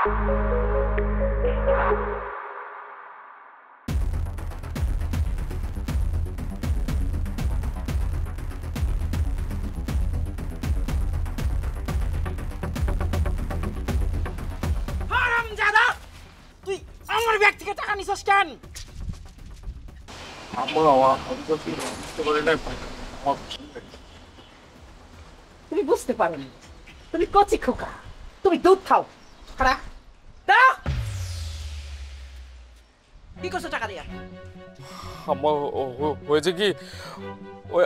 আমার ব্যাগ থেকে টাকা নিছস কেন? তুমি বুঝতে পারোনি, তুমি কচি খোকা, তুমি দুধ খাও। খারা দাও, কি করছো টাকা দিয়া? আমার হয়েছে কি, ওই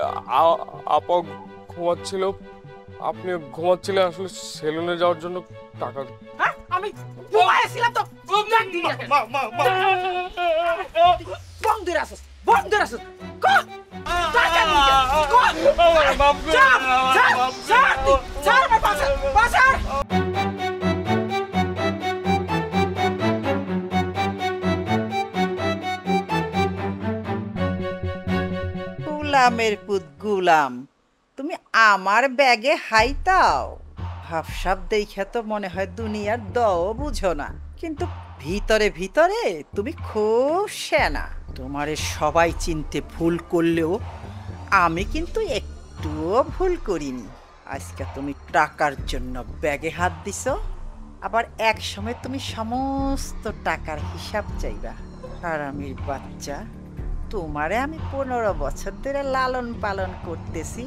আপা ঘুমাচ্ছিল, আপনি ঘুমাচ্ছিলেন, আসলে সেলুনে যাওয়ার জন্য টাকা। হ্যাঁ, আমি ঘুমাইছিলাম তো। বন্ধ রাখছ, বন্ধ রাখছ। গুলামের পুত গুলাম, তুমি আমার ব্যাগে হাইতাও। ভাবসাব দেখে তো মনে হয় দুনিয়ার দও বুঝো না, কিন্তু ভিতরে ভিতরে তুমি খুব সেনা। তোমারে সবাই চিনতে ভুল করলেও আমি কিন্তু একটুও ভুল করিনি। আজকে তুমি টাকার জন্য ব্যাগে হাত দিছো, আবার এক সময় তুমি সমস্ত টাকার হিসাব চাইবা। হারামির বাচ্চা, তোমারে আমি 15 বছর ধরে লালন পালন করতেছি,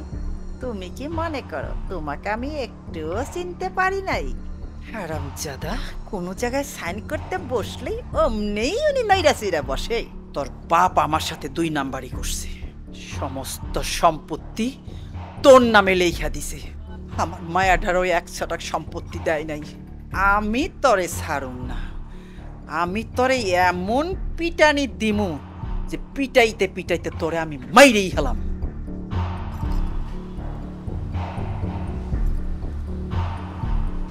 তুমি কি মনে করো তোমাকে আমি একটুও চিনতে পারি নাই? হারামজাদা, কোনো জায়গায় সাইন করতে বসলেই অমনেই উনি নাইরাসিরা বসে। তোর বাপ আমার সাথে 2 নাম্বারই করছে, সমস্ত সম্পত্তি তোর নামে লেখা দিছে। আমার মায়াটারও 1 ছটাক সম্পত্তি দেয় নাই। আমি তরে ছাড়ুম না, আমি তরে এমন পিটানি দিমু যে পিটাইতে পিটাইতে তোরে আমি মাইরেই হলাম।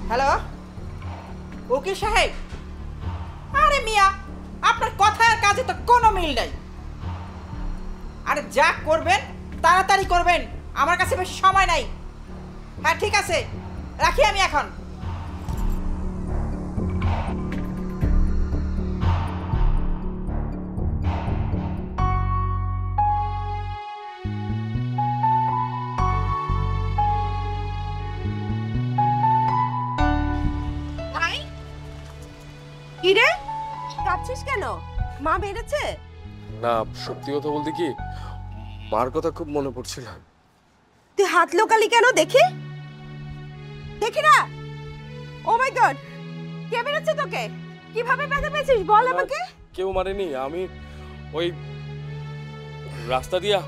হ্যালো, উকিল সাহেব? আরে মিয়া, আপনার কথা আর কাজে তো কোনো মিল নাই। আরে যা করবেন তাড়াতাড়ি করবেন, আমার কাছে বেশি সময় নাই। হ্যাঁ ঠিক আছে, রাখি আমি এখন। কিরে কাঁদছিস কেন? মা বেড়েছে? না, সত্যি কথা বলতে কি, মার কথা খুব মনে পড়ছিল। তুই হাত লোকালি কেন? দেখি দেখি না। ও মাই গড, কে বেড়েছে তোকে? কিভাবে ব্যথা পেয়েছিস বল আমাকে। কেউ মারেনি, আমি ওই রাস্তা দিয়ে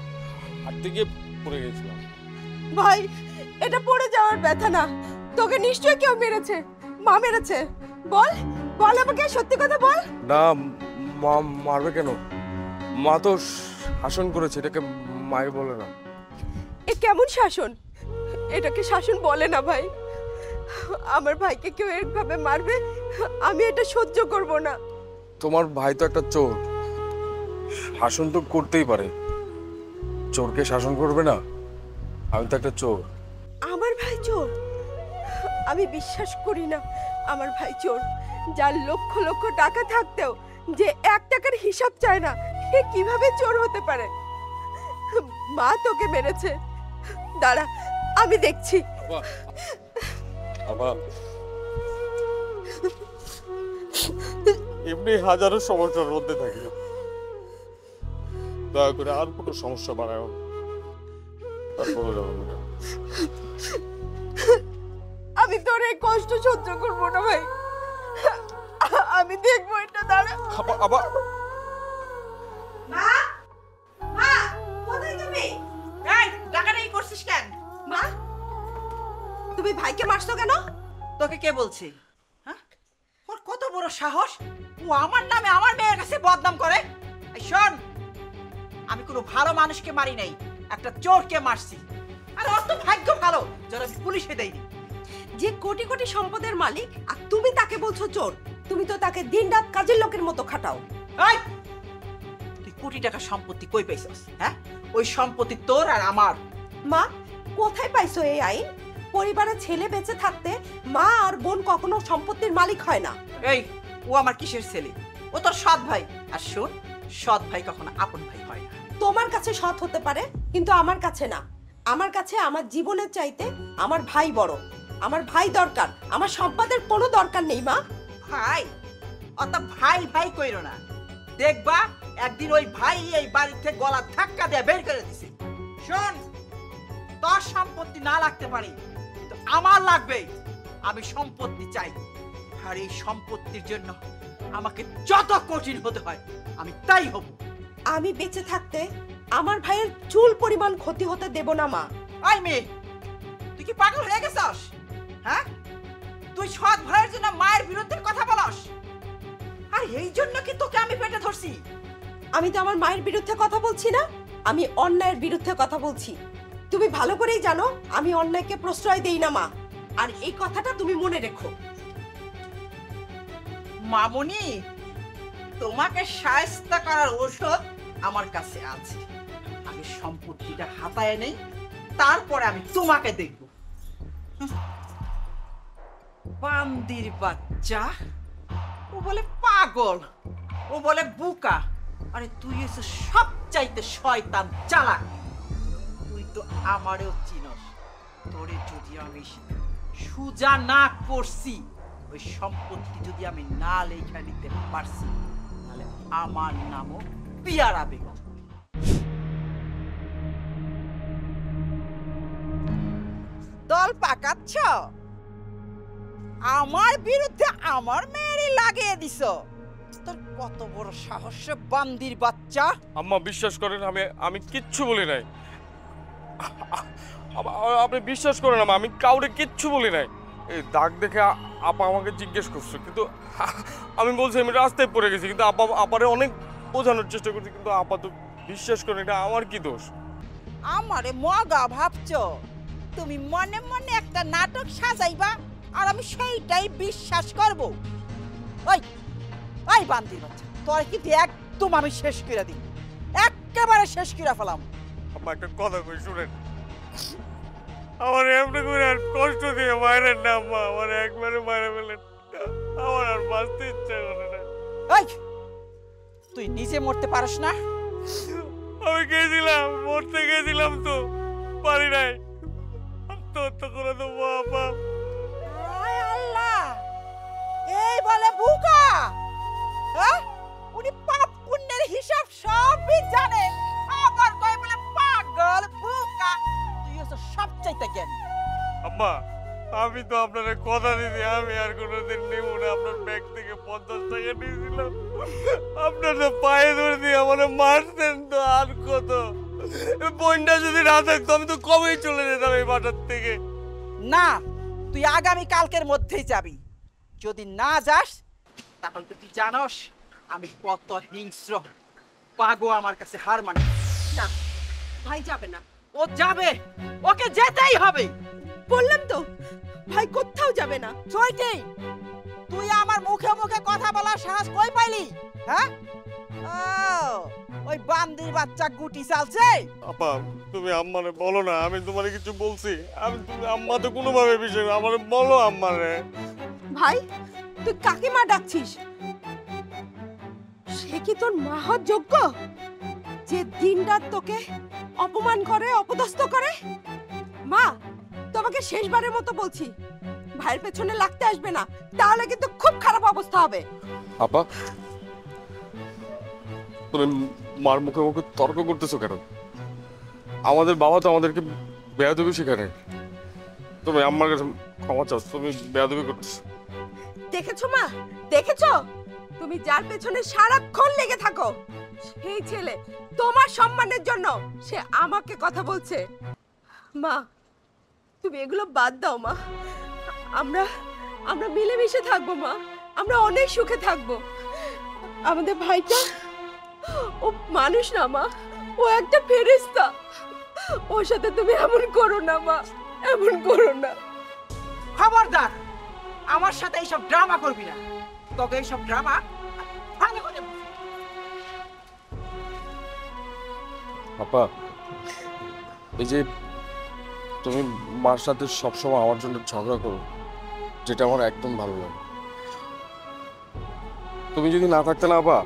হাঁটতে গিয়ে পড়ে গেছিলাম। ভাই, এটা পড়ে যাওয়ার ব্যথা না, তোকে নিশ্চয়ই কেউ মেরেছে। মা মেরেছে? বল বল আমাকে, সত্যি কথা বল। না, মা মারবে কেন? মা তো শাসন করেছে, এটাকে মায়ের বলে না। এ কেমন শাসন? এটাকে শাসন বলে না ভাই। আমার ভাইকে কেউ এভাবে মারবে, আমি এটা সহ্য করব না। তোমার ভাই তো একটা চোর, শাসন তো করতেই পারে, চোরকে শাসন করবে না? আমি তো একটা চোর। আমার ভাই চোর? আমি বিশ্বাস করি না আমার ভাই চোর। যার লক্ষ লক্ষ টাকা থাকতেও যে 1 টাকার হিসাব চায় না, সে কিভাবে চোর হতে পারে? মা তোকে মেরেছে, দাঁড়া আমি দেখছি। এমনি হাজারো সমস্যার মধ্যে থাকি, দয়া করে আর কোনো সমস্যা বাড়ায় আমি তোর এই কষ্ট সহ্য করবো না ভাই, আমি দেখবো এটা। দাঁড়া। আবার মা, মা কোথায় তুমি? এই ডাকাডাকি করছিস কেন? মা, তুমি ভাইকে মারছো কেন? তোকে কে বলছে? হ্যাঁ, ওর কত বড় সাহস, ও আমার নামে আমার মেয়ের কাছে বদনাম করে। এই শোন, আমি কোনো ভালো মানুষকে মারি নাই, একটা চোরকে মারছি। আর ওর তো ভাগ্য ভালো যারা পুলিশে দেয়নি। যে কোটি কোটি সম্পদের মালিক, আর তুমি তাকে বলছো চোর? তুমি তো তাকে দিনরাত কাজের লোকের মতো খাটাও। এই, তুই কোটি টাকা সম্পত্তি কই পাইছস? হ্যাঁ, ওই সম্পত্তি তোর আর আমার। মা, কোথায় পাইছো এই আইন? পরিবারের ছেলে বেঁচে থাকতে মা আর বোন কখনো সম্পত্তির মালিক হয় না। এই, ও আমার কিসের ছেলে? ও তোর সৎ ভাই। আর শোন, সৎ ভাই কখনো আপন ভাই হয় না। তোমার কাছে সৎ হতে পারে, কিন্তু আমার কাছে না। আমার কাছে আমার জীবনের চাইতে আমার ভাই বড়। আমার ভাই দরকার, আমার সম্পদের কোনো দরকার নেই মা। ভাই? অত ভাই ভাই কইরো না। দেখবা একদিন ওই ভাই এই বাড়ি থেকে গলা ধাক্কা দিয়ে বের করে দিছে। শোন, তোর সম্পত্তি না লাগতে পারে, কিন্তু আমার লাগবে। আমি সম্পত্তি চাই, আর এই সম্পত্তির জন্য আমাকে যত কঠিন হতে হয় আমি তাই হব। আমি বেঁচে থাকতে আমার ভাইয়ের চুল পরিমাণ ক্ষতি হতে দেব না মা। আই মেয়ে, তুই কি পাগল হয়ে গেছস? হ্যাঁ, তুই সৎ ভাইয়ের জন্য মায়ের বিরুদ্ধে কথা বলস, আর এই জন্য কি তোকে আমি পেটে ধরছি? আমি তো আমার মায়ের বিরুদ্ধে কথা বলছি না, আমি অন্যায়ের বিরুদ্ধে কথা বলছি। তুমি ভালো করেই জানো আমি অন্যায়কে প্রশ্রয় দেই না মা, আর এই কথাটা তুমি মনে রেখো। মামুনি, তোমাকে শায়েস্তা করার ঔষধ আমার কাছে আছে। আগে সম্পত্তিটা হাতায় নেই, তারপরে আমি তোমাকে দেখব। বান্দির বাচ্চা, ও বলে পাগল, ও বলে বোকা। আরে তুই এসে সবচাইতে শয়তান চালাক। তুই তো আমারেও চিনস। তোরে যদি আমি সুজা না করছি, ওই সম্পত্তি যদি আমি না লেখা নিতে পারছি, তাহলে আমার নামও পিয়ারা বেগম। দল পাকাচ্ছ? আমার বিরুদ্ধে আমার মেয়েরই লাগিয়ে দিছ। তোর কত বড় সাহস বান্দির বাচ্চা! আম্মা বিশ্বাস করেন, আমি কিচ্ছু বলি নাই। আপনি বিশ্বাস করেন আম্মা, আমি কাউরে কিচ্ছু বলি নাই। এই দাগ দেখে আপা আমাকে জিজ্ঞেস করছে, কিন্তু আমি বলছি আমি রাস্তায় পড়ে গেছি, কিন্তু আপারে অনেক বোঝানোর চেষ্টা করছি, কিন্তু আপা তো বিশ্বাস করেন। এটা আমার কি দোষ? আমারে মগা ভাবছো? তুমি মনে মনে একটা নাটক সাজাইবা, আর আমি সেইটাই বিশ্বাস করব। ওই ওই বান্দির বাচ্চা, তোর কিন্তু একদম আমি শেষ করে দিই, একেবারে শেষ করে ফেলাম। আম্মা একটা কথা কই শুনেন, আমার এমনি করে আর কষ্ট দিয়ে মায়ের না আম্মা, আমার একবারে মায়ের ফেলেন, আমার আর বাঁচতে ইচ্ছা করে না। ওই, তুই নিজে মরতে পারস না? আমি গেছিলাম, মরতে গেছিলাম তো পারি নাই, আত্মহত্যা করে দেবো আপা। হায় আল্লাহ, এই বলে বোকা? হ্যাঁ, উনি পাপ পুণ্যের হিসাব সবই জানে, আবার কয় বলে পাগল বোকা। তুই হচ্ছে সবচাইতে জ্ঞানী। আম্মা, আমি তো আপনার কথা দিদি আমি আর কোনোদিন নেব না। আপনার ব্যাগ থেকে 50 টাকা নিয়েছিলাম, আপনার তো পায়ে ধরে দিয়ে আমার মারতেন তো, আর কত? বোনটা যদি না থাকতো আমি তো কবেই চলে যেতাম এই বাটার থেকে। না, তুই আগামী কালকের মধ্যেই যাবি। যদি না যাস, তাহলে তো তুই জানোস আমি কত হিংস্র। পাগো আমার কাছে হার মানে না, ভাই যাবে না। ও যাবে, ওকে যেতেই হবে। বললাম তো, ভাই কোথাও যাবে না। চৈতি, তুই আমার মুখে মুখে কথা বলার সাহস কই পাইলি? হ্যাঁ, ওই বান্দির বাচ্চা গুটি চালছে। আপা, তুমি আম্মারে বলো না, আমি তোমারে কিছু বলছি? তুমি আম্মা তো কোনোভাবে বিষয় না, আমারে বলো আম্মারে। ভাই, তুই কাকে মা ডাকছিস? সে কি তোর মা হওয়ার যোগ্য, যে দিনরাত তোকে অপমান করে, অপদস্থ করে? মা, তোমাকে শেষবারের মতো বলছি, ভাইয়ের পেছনে লাগতে আসবে না, তাহলে কিন্তু খুব খারাপ অবস্থা হবে। আপা, তুমি মার মুখে মুখে তর্ক করতেছো কেন? আমাদের বাবা তো আমাদেরকে বেয়াদবি শেখানে। তুমি আম্মার কাছে ক্ষমা চাও, তুমি বেয়াদবি করতেছো। দেখেছো মা, দেখেছো? তুমি যার পেছনে সারাক্ষণ লেগে থাকো, সেই ছেলে তোমার সম্মানের জন্য সে আমাকে কথা বলছে। মা, তুমি এগুলো বাদ দাও মা। আমরা আমরা মিলেমিশে থাকবো মা, আমরা অনেক সুখে থাকবো। আমাদের ভাইটা ও মানুষ না মা, ও একটা ফেরেশতা। ওর সাথে তুমি এমন করো না মা, এমন করো না। খবরদার, আমার সাথে এইসব ড্রামা করবি না। তোকে এইসব ড্রামা ভালো করে। আপা, এই যে তুমি মার সাথে সবসময় আমার জন্য ঝগড়া করো, যেটা আমার একদম ভালো লাগে। তুমি যদি না থাকতে না আপা,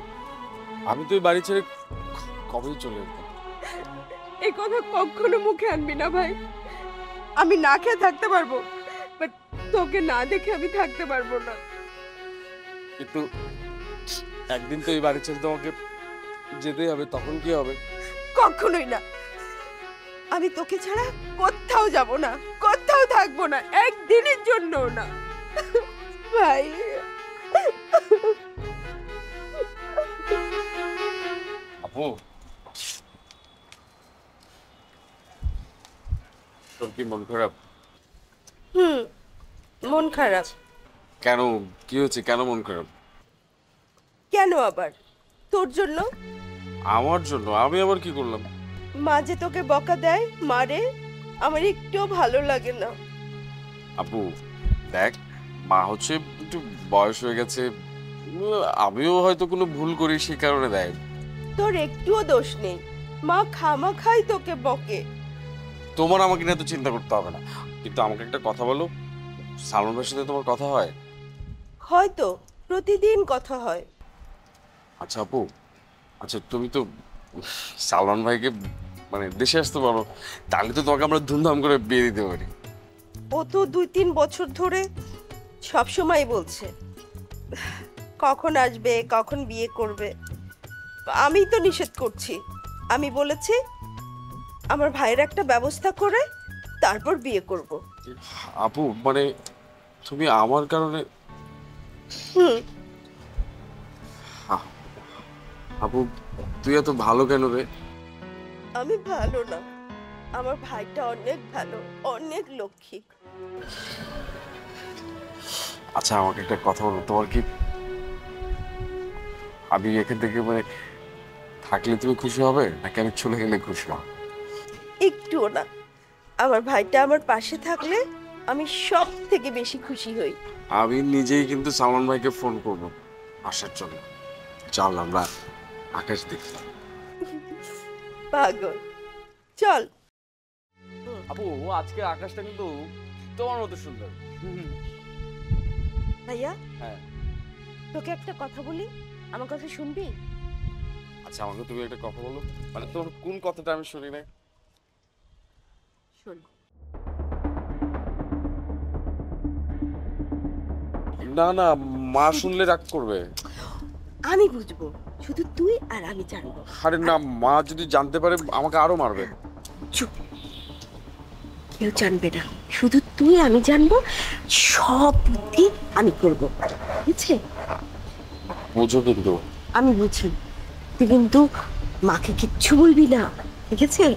আমি তো এই বাড়ি ছেড়ে কবেই চলে যেতাম। এই কথা কখনো মুখে আনবি না ভাই। আমি না খেয়ে থাকতে পারবো, বাট তোকে না দেখে আমি থাকতে পারবো না। কিন্তু একদিন তো এই বাড়ি ছেড়ে তোমাকে যেতেই হবে, তখন কি হবে? কখনোই না। আমি তোকে ছাড়া কোথাও যাব না, কোথাও থাকবো না, একদিনের জন্য না ভাই। আপু, তোর কি মন খারাপ? মন খারাপ কেন? কি হয়েছে? কেন মন খারাপ? কেন আবার? তোর জন্য। আমার জন্য? আমি আবার কি করলাম? মা যে তোকে বকা দেয়, মারে, আমার একটুও ভালো লাগে না। আপু দেখ, মা হচ্ছে একটু বয়স হয়ে গেছে, আমিও হয়তো কোনো ভুল করি, সেই কারণে দেয়। তোর একটুও দোষ নেই, মা খামাখাই তোকে বকে। তোমার আমাকে নিয়ে এত চিন্তা করতে হবে না। কিন্তু আমাকে একটা কথা বলো, সালমানের সাথে তোমার কথা হয়? হয়তো প্রতিদিন কথা হয়। আচ্ছা আপু, আচ্ছা তুমি তো সালমান ভাইকে মানে দেশে আসতে পারো, তাহলে তো তোমাকে আমরা ধুমধাম করে বিয়ে দিতে পারি। ও তো 2-3 বছর ধরে সব সময় বলছে কখন আসবে, কখন বিয়ে করবে। আমি তো নিষেধ করছি। আমি বলেছি আমার ভাইয়ের একটা ব্যবস্থা করে তারপর বিয়ে করব। আপু মানে তুমি আমার কারণে আপু তুই এত ভালো কেন রে? আমি ভালো না, আমার ভাইটা অনেক ভালো, অনেক লক্ষ্মী। আচ্ছা আমাকে একটা কথা বলো, তোমার কি আমি এখান থেকে মানে থাকলে তুমি খুশি হবে, নাকি আমি চলে গেলে খুশি হবে? একটুও না। আমার ভাইটা আমার পাশে থাকলে আমি সব থেকে বেশি খুশি হই। আমি নিজেই কিন্তু সালমান ভাইকে ফোন করব আসার জন্য। চল আমরা আকাশ দেখি। পাগল, চল। আপু আজকে আকাশটা কিন্তু তোমার মতো সুন্দর। ভাইয়া, হ্যাঁ তোকে একটা কথা বলি, আমার কথা শুনবি? আচ্ছা আমাকে তুমি একটা কথা বলো, মানে তোমার কোন কথাটা আমি শুনি না? শোন। না না, মা শুনলে রাগ করবে। আমি বুঝবো, শুধু তুই আর আমি জানবো। আরে না, মা যদি জানতে পারে আমাকে আরো মারবে। চুপ, কেউ জানবে না, শুধু তুই আমি জানবো, সব বুদ্ধি আমি করবো, বুঝছে? বুঝো কিন্তু। আমি বুঝি, তুই কিন্তু মাকে কিচ্ছু বলবি না, ঠিক আছে?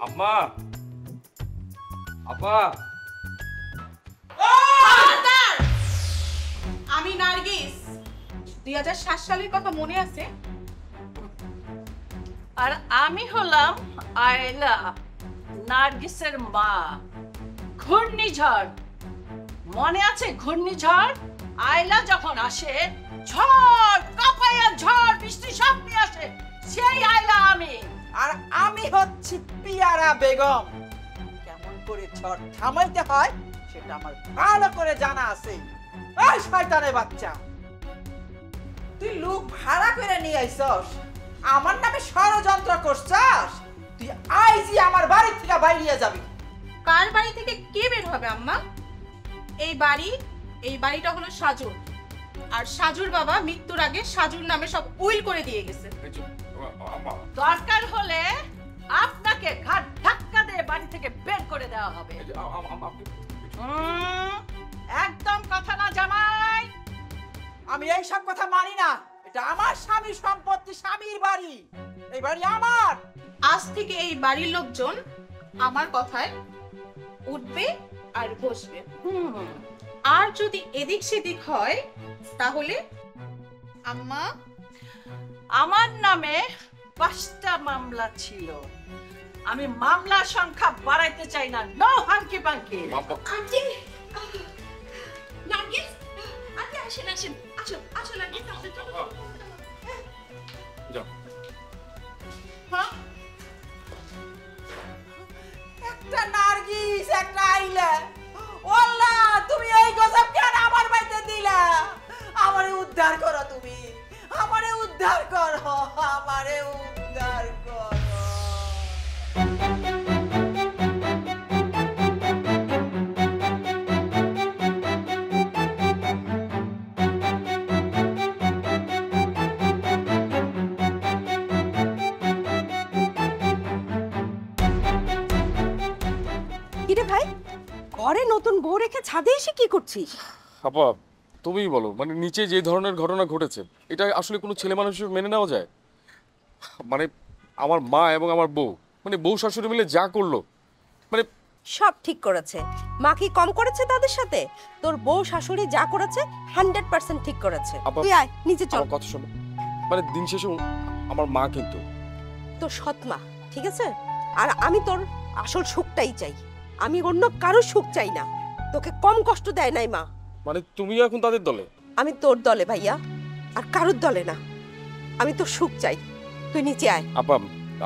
আম্মা, আপা, আমি নার্গিস। 2007 সালের কথা মনে আছে? আর আমি হলাম আয়লা, নার্গিসের মা। ঘূর্ণিঝড় মনে আছে? ঘূর্ণিঝড় আয়লা যখন আসে, ঝড় কাপায়া ঝড় বৃষ্টি সব নিয়ে আসে, সেই আয়লা আমি। আর আমি হচ্ছি পিয়ারা বেগম। কেমন করে ঝড় থামাইতে হয় সেটা আমার ভালো করে জানা আছে। এই শয়তানের বাচ্চা, তুই লোক ভাড়া করে নিয়ে আইছস, আমার নামে ষড়যন্ত্র করছস। তুই আইজি আমার বাড়ি থেকে বাইরে যাবি। কার বাড়ি থেকে কে বের হবে আম্মা? এই বাড়িটা হলো সাজুর, আর সাজুর বাবা মৃত্যুর আগে সাজুর নামে সব উইল করে দিয়ে গেছে। দরকার হলে আপনাকে ঘাট ধাক্কা দিয়ে বাড়ি থেকে বের করে দেওয়া হবে। একদম কথা না জামাই। আমি এই সব কথা মানি না। এটা আমার স্বামীর সম্পত্তি, স্বামীর বাড়ি, এই বাড়ি আমার। আজ থেকে এই বাড়ির লোকজন আমার কথায় উঠবে আর বসবে। আর যদি এদিক সেদিক হয় তাহলে আম্মা, আমার নামে 5টা মামলা ছিল, আমি মামলার সংখ্যা বাড়াইতে চাই না। No hanky panky. Aunty Nargis, aunty আসেন আসেন, আসুন আসুন নার্গিস, আমাদের চলো। যাও। হ্যাঁ? একটা নার্গিস, একটা আইলা। ওল্লা, তুমি এই গজব কেন আমার বাড়িতে দিলা? আমারে উদ্ধার করো তুমি, আমারে উদ্ধার করো, আমারে উদ্ধার করো। কিরে ভাই, ঘরে নতুন বউ রেখে ছাদে এসে কি করছিস? আপা তুমিই বলো, মানে নিচে যে ধরনের ঘটনা ঘটেছে এটা আসলে কোনো ছেলে মানুষ মেনে নেওয়া যায়? মানে আমার মা এবং আমার বউ, মানে বউ শাশুড়ি মিলে যা করলো, মানে সব ঠিক করেছে। মা কি কম করেছে তাদের সাথে? তোর বউ শাশুড়ি যা করেছে 100% ঠিক করেছে। আপা- তুই আয় নিচে চল। আমার কথা শোনো, মানে দিন শেষে আমার মা কিন্তু তোর সৎ মা, ঠিক আছে? আর আমি তোর আসল সুখটাই চাই, আমি অন্য কারো সুখ চাই না। তোকে কম কষ্ট দেয় নাই মা। মানে তুমি এখন তাদের দলে? আমি তোর দলে ভাইয়া, আর কারোর দলে না। আমি তোর সুখ চাই, তুই নিচে আয়। আপা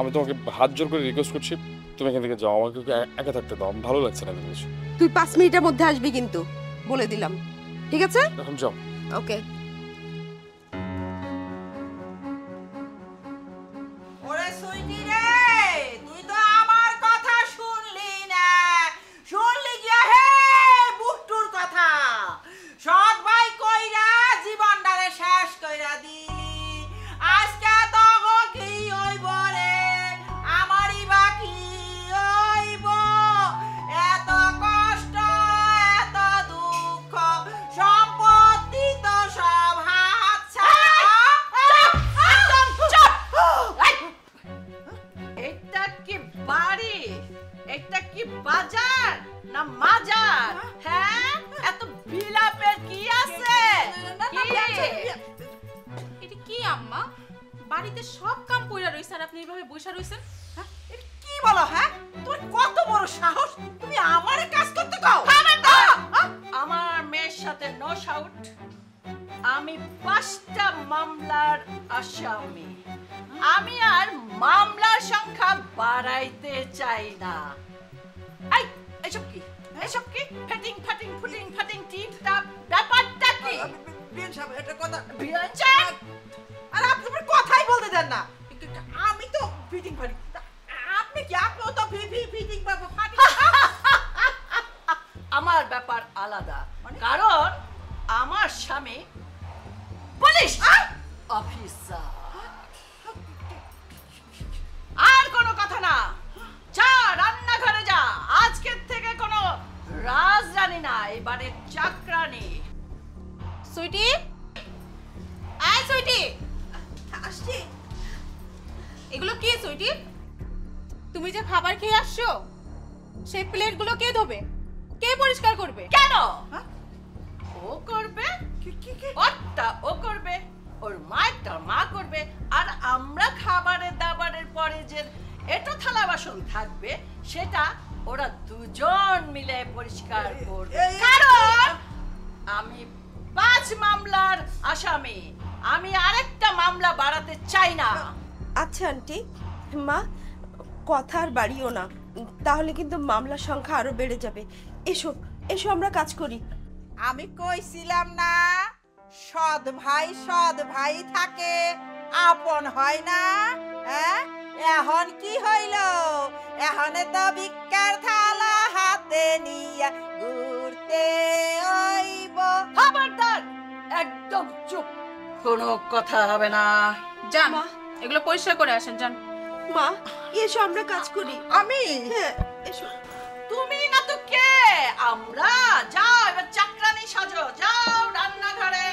আমি তোমাকে হাত জোর করে রিকোয়েস্ট করছি, তুমি এখান থেকে যাও, আমাকে একা থাকতে দাও, আমার ভালো লাগছে না কিন্তু কিছু। তুই 5 মিনিটের মধ্যে আসবি কিন্তু, বলে দিলাম, ঠিক আছে? এখন যাও। ওকে। ওরে সুইটি রে, তুই তো আমার কথা শুনলি না। শুনলি গিয়া হে বুকটুর কথা। সৎ ভাই কইরা জীবনটারে শেষ কইরা দিলি। আজকে তো কি হইব রে, আমারই বাকি হইব। এত কষ্ট, এত দুঃখ, সম্পত্তি তো সব হাতছাড়া। একদম চুপ। এটা কি বাড়ি, এটা কি বাজার না মাজার? হ্যাঁ, এত বিলাপের কি আছে? এটা কি আম্মা, বাড়িতে সব কাম কইরা রইছেন, আপনি এইভাবে বইসা রইছেন? হ্যাঁ? এটা কি বলো? হ্যাঁ, তোর কত বড় সাহস, তুমি আমারে কাজ করতে কও? আমার মেয়ের সাথে নো শাউট। আমি 5টা মামলার আসামি। আমি আর মামলার সংখ্যা বাড়াইতে চাই না। এই এসব কি, এসব কি ফিটিং ফাটিং ফুটিং ফাটিং টিপ টাপ, ব্যাপারটা কি? বিয়ান সাহেব, এটা কথা। বিয়ান সাহেব, আরে আপনি আমার কথাই বলতে দেন না। আমি তো ফিটিং ফাটিং, আপনি কি? আপনিও তো ফিটিং ফাটিং। আমার ব্যাপার আলাদা, কারণ আমার স্বামী পুলিশ অফিসার। আর কোনো কথা না, যা রান্নাঘরে যা। আজকের থেকে কোনো রাজরানী না, এবারে চাকরানী। সুইটি, আয় সুইটি। আসছি। এগুলো কি সুইটি? তুমি যে খাবার খেয়ে আসছো, সেই প্লেটগুলো কে ধোবে, কে পরিষ্কার করবে? কেন? ও করবে, ওরটা ও করবে, ওর মায়েরটা মা করবে, আর আমরা খাবারের দাবারের পরে যে এটো থালা বাসন থাকবে সেটা ওরা দুজন মিলে পরিষ্কার করবে। কারণ আমি 5 মামলার আসামি, আমি আরেকটা মামলা বাড়াতে চাই না। আচ্ছা আন্টি, মা কথা আর বাড়িও না, তাহলে কিন্তু মামলার সংখ্যা আরো বেড়ে যাবে। এসো এসো, আমরা কাজ করি। আমি কইছিলাম না, সৎ ভাই থাকে, আপন হয় না। হ্যাঁ, এখন কি হইল? এখনে তো ভিক্ষার থালা হাতে নিয়ে ঘুরতে হইব। খবরদার, একদম চুপ, কোনো কথা হবে না। যান, এগুলো পরিষ্কার করে আসেন, যান। মা এসো, আমরা কাজ করি। আমি? হ্যাঁ এসো। তুমি না তো কে? আমরা। যাও এবার চাকরানি সাজো, যাও রান্নাঘরে।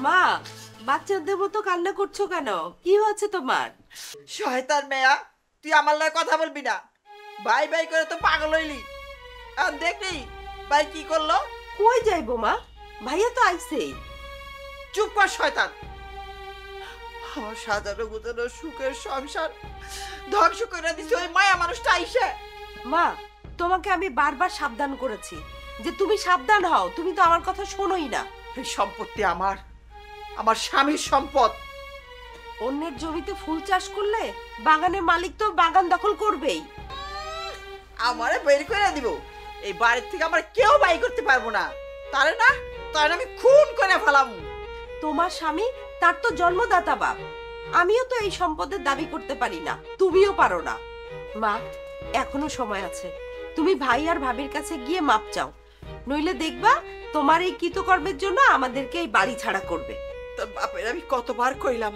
মা, বাচ্চাদের মতো কান্না করছো কেন? কি হয়েছে তোমার? শয়তান মেয়া, তুই আমার লগে কথা বলবি না। ভাই ভাই করে তো পাগল হইলি। আর দেখলি ভাই কি করলো? কই যাইবো মা? ভাইয়া তো আইছেই। চুপ কর শয়তান। আমার সাজানো গুজানো সুখের সংসার ধ্বংস করে দিছে ওই মায়া মানুষটা আইসে। মা, তোমাকে আমি বারবার সাবধান করেছি যে তুমি সাবধান হও, তুমি তো আমার কথা শোনোই না। এই সম্পত্তি আমার, আমার স্বামীর সম্পদ। অন্যের জমিতে ফুল চাষ করলে বাগানের মালিক তো বাগান দখল করবেই। আমারে বের করে দিব। এই বাড়ির থেকে আমার কেউ বাই করতে পারবো না। তারে না, তারে আমি খুন করে ফেলাম। তোমার স্বামী, তার তো জন্মদাতা বাপ। আমিও তো এই সম্পদের দাবি করতে পারি না, তুমিও পারো না। মা, এখনো সময় আছে। তুমি ভাই আর ভাবির কাছে গিয়ে মাপ চাও, নইলে দেখবা তোমার এই কৃতকর্মের জন্য আমাদেরকে এই বাড়ি ছাড়া করবে। তোর বাপের আমি কতবার কইলাম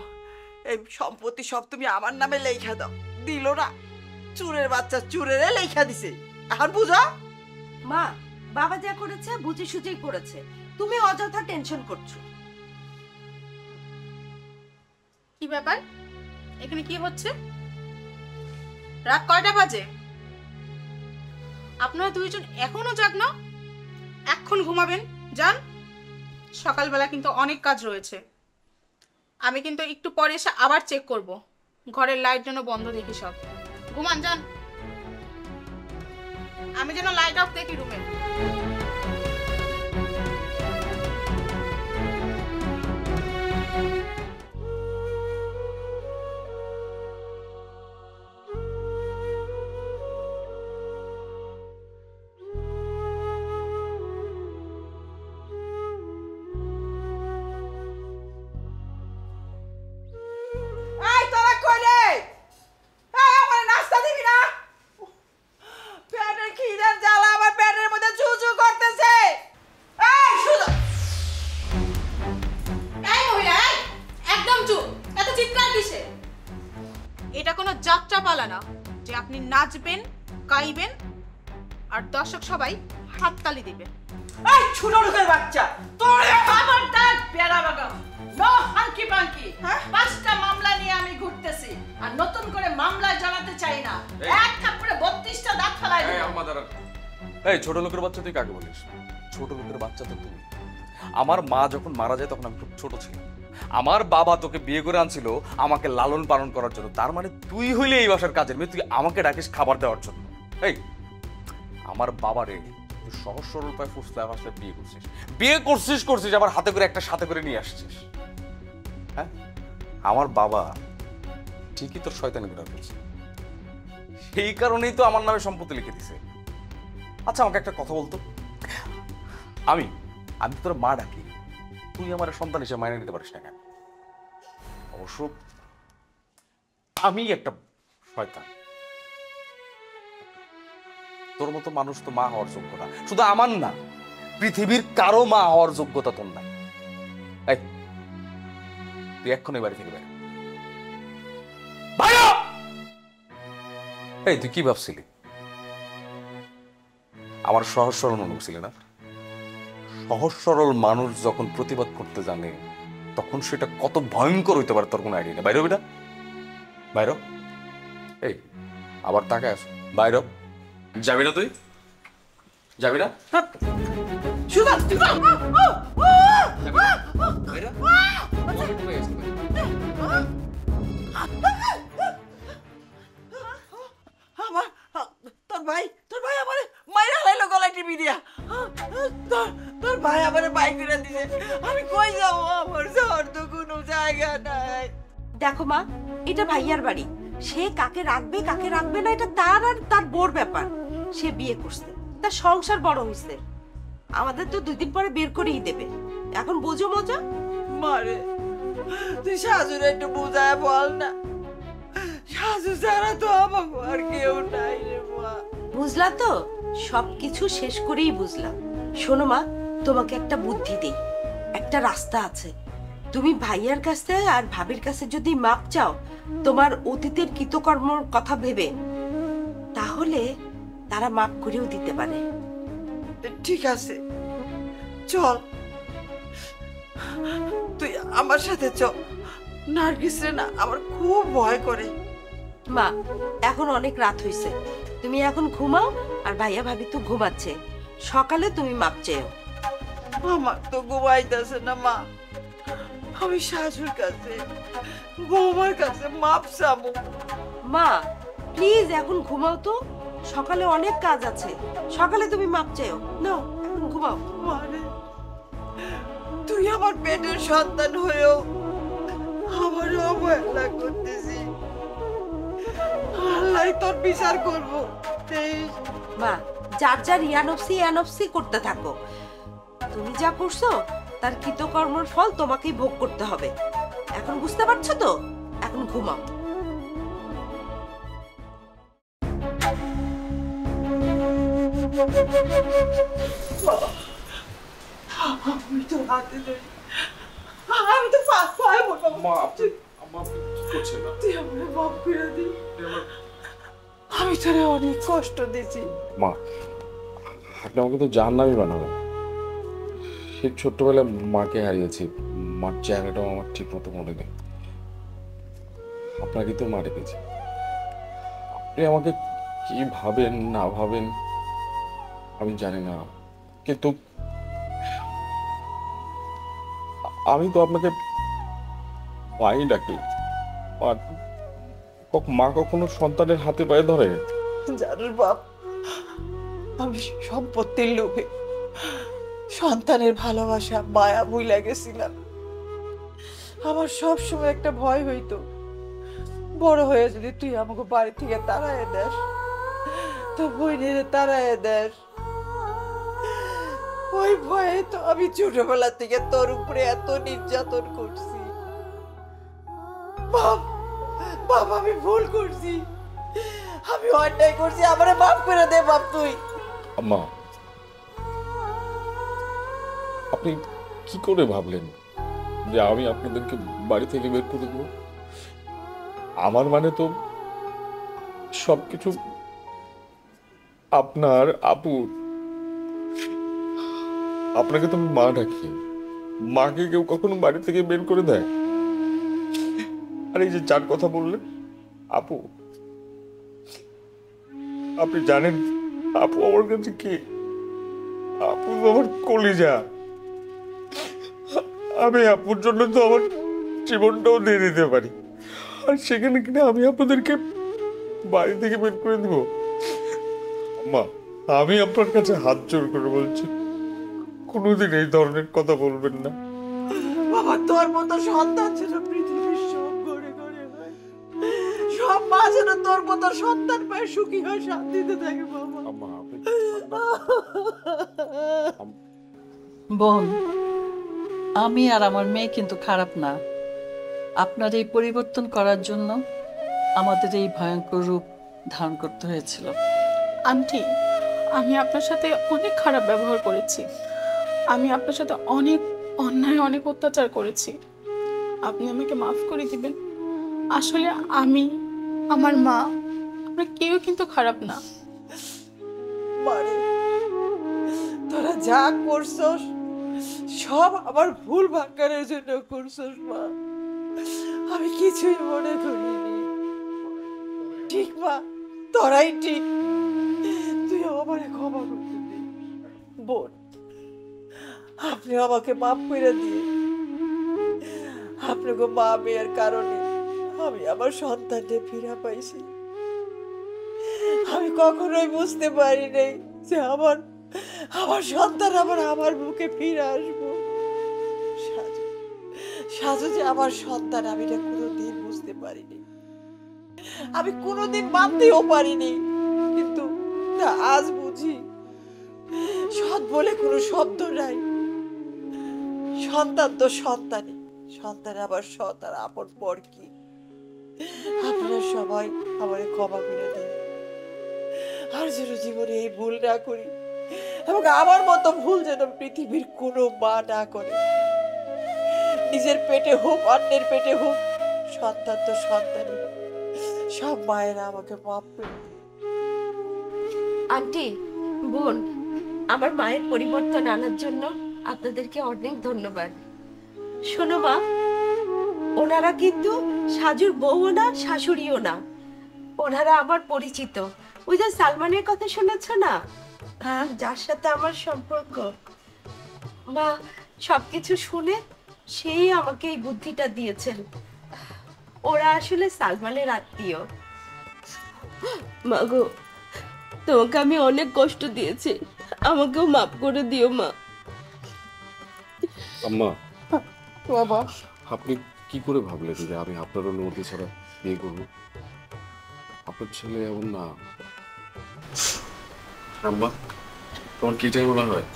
এই সম্পত্তি সব তুমি আমার নামে লেখা দাও, দিল না। চুরের বাচ্চা চুরেরে লেখা দিছে। এখন বুঝো? মা, বাবা যা করেছে বুঝে সুঝেই করেছে, তুমি অযথা টেনশন করছো। কি ব্যাপার, এখানে কি হচ্ছে? রাত কয়টা বাজে? আপনারা দুইজন এখনো জাগনা? এখন ঘুমাবেন, যান। সকালবেলা কিন্তু অনেক কাজ রয়েছে। আমি কিন্তু একটু পরে এসে আবার চেক করব, ঘরের লাইট যেন বন্ধ দেখি সব। ঘুমান, যান। আমি যেন লাইট অফ দেখি রুমে। এই তোরা কই রে? এই আমার নাস্তা দিবি না? পেটের খিদের জ্বালা আমার পেটের মধ্যে চুচু করতেছে। এই শুধু এই মহিলা, একদম চুপ। এত চিৎকার কিসে? এটা কোনো যাত্রা পালা না যে আপনি নাচবেন, গাইবেন আর দর্শক সবাই হাততালি দিবে। এই ছোট লোকের বাচ্চা, তোর খবরদার পেড়া বাগা। No hanky পাঙ্কি। পাঁচটা মামলা নিয়ে আমি ঘুরতেছি আর নতুন করে মামলা জানাতে চাই না। এক থাপ্পড়ে 32টা দাঁত ফেলাই দেব। এই ছোট লোকের বাচ্চা তুই কাকে বলিস? ছোট লোকের বাচ্চা তো তুমি। আমার মা যখন মারা যায় তখন আমি খুব ছোট ছিলাম। আমার বাবা তোকে বিয়ে করে আনছিল আমাকে লালন পালন করার জন্য। তার মানে তুই হইলে এই বাসার কাজের মেয়ে, তুই আমাকে ডাকিস খাবার দেওয়ার জন্য? এই আমার বাবারে তুই সহজ সরল পায়ে ফুসলে আসলে বিয়ে করছিস আবার হাতে করে একটা সাথে করে নিয়ে আসছিস। হ্যাঁ, আমার বাবা ঠিকই তোর শয়তানি করে ফেলছে, সেই কারণেই তো আমার নামে সম্পত্তি লিখে দিছে। আচ্ছা আমাকে একটা কথা বলতো, আমি তোর মা ডাকি, তুই আমার সন্তান হিসেবে মাইনে নিতে পারিস না কেন? অবশ্য আমি একটা শয়তান। তোর মতো মানুষ তো মা হওয়ার যোগ্য না। শুধু আমার না, পৃথিবীর কারো মা হওয়ার যোগ্যতা তোর নাই। এই তুই এক্ষুনি বাড়ি থেকে বেরো। এই তুই কি ভাবছিলি? আমার সহজ সরল মানুষ ছিল না? সহজ সরল মানুষ যখন প্রতিবাদ করতে জানে তখন সেটা কত ভয়ঙ্কর হইতে পারে তোর কোনো আইডিয়া নেই। বাইরে বেটা, বাইর। এই আবার তাকায় আস, বাইর। যাবি না? তুই যাবি না? আমার তোর ভাই আমার মাইরা লাইলো গলায় টিপি দিয়া। তোর ভাই আমারে বাই করে দিছে। আমি কই যাব? আমার যাওয়ার তো কোনো জায়গা নাই। দেখো মা, এটা ভাইয়ার বাড়ি। সে কাকে রাখবে কাকে রাখবে না এটা তার আর তার বোর ব্যাপার। সে বিয়ে করছে, তার সংসার বড় হইছে। আমাদের তো 2 দিন পরে বের করেই দেবে। এখন বোঝো মজা? মারে তুই শাশুড়ি একটু বুঝায় বল না। শাশু ছাড়া তো আমার আর কেউ নাই রে মা। বুঝলা তো? সবকিছু শেষ করেই বুঝলাম। শোনো মা, তোমাকে একটা বুদ্ধি দেই। একটা রাস্তা আছে। তুমি ভাইয়ার কাছে আর ভাবির কাছে যদি মাপ চাও তোমার অতীতের কৃতকর্মের কথা ভেবে, তাহলে তারা মাপ করেও দিতে পারে। ঠিক আছে, চল। তুই আমার সাথে চ। নার্গিস রে না আমার খুব ভয় করে। মা এখন অনেক রাত হয়েছে, তুমি এখন ঘুমাও, আর ভাইয়া ভাবি তো ঘুমাচ্ছে, সকালে তুমি মাপ চেয়েও। আমার তো ঘুমাইতেছে না মা, আমি শাশুর কাছে বৌমার কাছে মাপ চাবো। মা প্লিজ এখন ঘুমাও তো, সকালে অনেক কাজ আছে, সকালে তুমি মাপ চেয়েও। নাও এখন ঘুমাও। মানে তুই আমার পেটের সন্তান হয়েও আমার অবহেলা করতেছি, আল্লাহ তোর বিচার করবো। মা যার যার ইয়ানফসি করতে থাকো, তুমি যা করছো তার কৃতকর্মের ফল তোমাকেই ভোগ করতে হবে। এখন বুঝতে পারছো তো? এখন ঘুমাও। আমি তো হাতে ধরি, আমি তো পায়ে বলবো। মা আপনি কি করছেন না? তুই আমার মাফ করে দি, আমি তোরে অনেক কষ্ট দিয়েছি। মা আপনি আমাকে তো জাহান্নামী বানাবেন। সেই ছোট্টবেলায় মাকে হারিয়েছি, মার চেহারাটাও আমার ঠিক মতো মনে নেই। আপনাকে তো মা রেখেছি, আপনি আমাকে কি ভাবেন না ভাবেন আমি জানি না, কিন্তু আমি তো আপনাকে মাই ডাকি। আর মা কখনো সন্তানের হাতে পায়ে ধরে? জানুর বাপ, আমি সম্পত্তির লোভে সন্তানের ভালোবাসা মায়া ভুলে গেছিলাম। আমার সবসময় একটা ভয় হইতো, বড় হয়ে যদি তুই আমাকে বাড়ি থেকে তাড়ায় দেস, তো বইনের তাড়ায় দেস। ওই ভয়ে তো আমি ছোটবেলা থেকে তোর উপরে এত নির্যাতন করছি। বাপ বাপ, আমি ভুল করছি, আমি অন্যায় করছি, আমারে মাফ করে দে বাপ তুই। আম্মা আপনি কি করে ভাবলেন যে আমি আপনাদেরকে বাড়ি থেকে বের করে দেবো? আমার মানে তো সবকিছু আপনার আপুর। আপনাকে তো আমি মা ডাকি, মাকে কেউ কখনো বাড়ি থেকে বের করে দেয়? আর এই যে যার কথা বললেন আপু, আপনি জানেন আপু আমার কাছে কি? আপু তো আমার কলিজা। আমি আপুর জন্য তো আমার জীবনটাও দিয়ে দিতে পারি, আর সেখানে কিনা আমি আপনাদেরকে বাড়ি থেকে বের করে দিব? মা আমি আপনার কাছে হাত জোর করে বলছি, কোনোদিন এই ধরনের কথা বলবেন না। বাবা, তোর মতো সন্তান ছিল পৃথিবীর সব ঘরে ঘরে হয়, সব মা যেন তোর মতো সন্তান পায়, সুখী হয়, শান্তিতে থাকে। বাবা আম্মা আপনি বোন, আমি আর আমার মেয়ে কিন্তু খারাপ না। আপনার এই পরিবর্তন করার জন্য আমাদের এই ভয়ঙ্কর রূপ ধারণ করতে হয়েছিল। আন্টি, আমি আপনার সাথে অনেক খারাপ ব্যবহার করেছি, আমি আপনার সাথে অনেক অন্যায়, অনেক অত্যাচার করেছি। আপনি আমাকে মাফ করে দিবেন। আসলে আমি, আমার মা, আমরা কেউ কিন্তু খারাপ না। মারে, তোরা যা করছস সব আমার ভুল ভাঙানোর জন্য করছস মা, আমি কিছুই মনে করিনি। ঠিক মা, তোরাই ঠিক, তুই আমারে ক্ষমা করতে দে। বোন, আপনি আমাকে মাফ করে দিয়ে, আপনাকে মা মেয়ের কারণে আমি আমার সন্তানকে ফিরে পাইছি। আমি কখনোই বুঝতে পারি নাই যে আমার সন্তান আমার বুকে ফিরে আসবো। সাজু যে আমার সন্তান, আমি এটা কোনোদিন বুঝতে পারিনি, আমি কোনোদিন মানতেও পারিনি, কিন্তু আজ বুঝি সৎ বলে কোনো শব্দ নাই। সন্তান তো সন্তানই, সন্তান আবার সৎ আর আপন পর কি। আপনারা সবাই আমারে ক্ষমা করে দিন, আর যেন জীবনে এই ভুল না করি, এবং আমার মতো ভুল যেন পৃথিবীর কোনো মা না করে। নিজের পেটে হোক, অন্যের পেটে হোক, সন্তান তো সন্তানই। সব মায়েরা আমাকে মাফ করে দিন। আন্টি, বোন, আমার মায়ের পরিবর্তন আনার জন্য আপনাদেরকে অনেক ধন্যবাদ। শোনো মা, ওনারা কিন্তু সাজুর বউও না শাশুড়িও না, ওনারা আমার পরিচিত। ওই যে সালমানের কথা শুনেছ না, হ্যাঁ, যার সাথে আমার সম্পর্ক। মা সবকিছু শুনে সেই আমাকে এই বুদ্ধিটা দিয়েছেন। ওরা আসলে সালমানের আত্মীয়। মাগো, তোমাকে আমি অনেক কষ্ট দিয়েছি, আমাকেও মাফ করে দিও মা। আম্মা, বাবা, আপনি কি করে ভাবলেন যে আমি আপনার অনুমতি ছাড়া বিয়ে করবো? আপনার ছেলে এমন না। আম্মা, তোমার কি টাই মনে হয়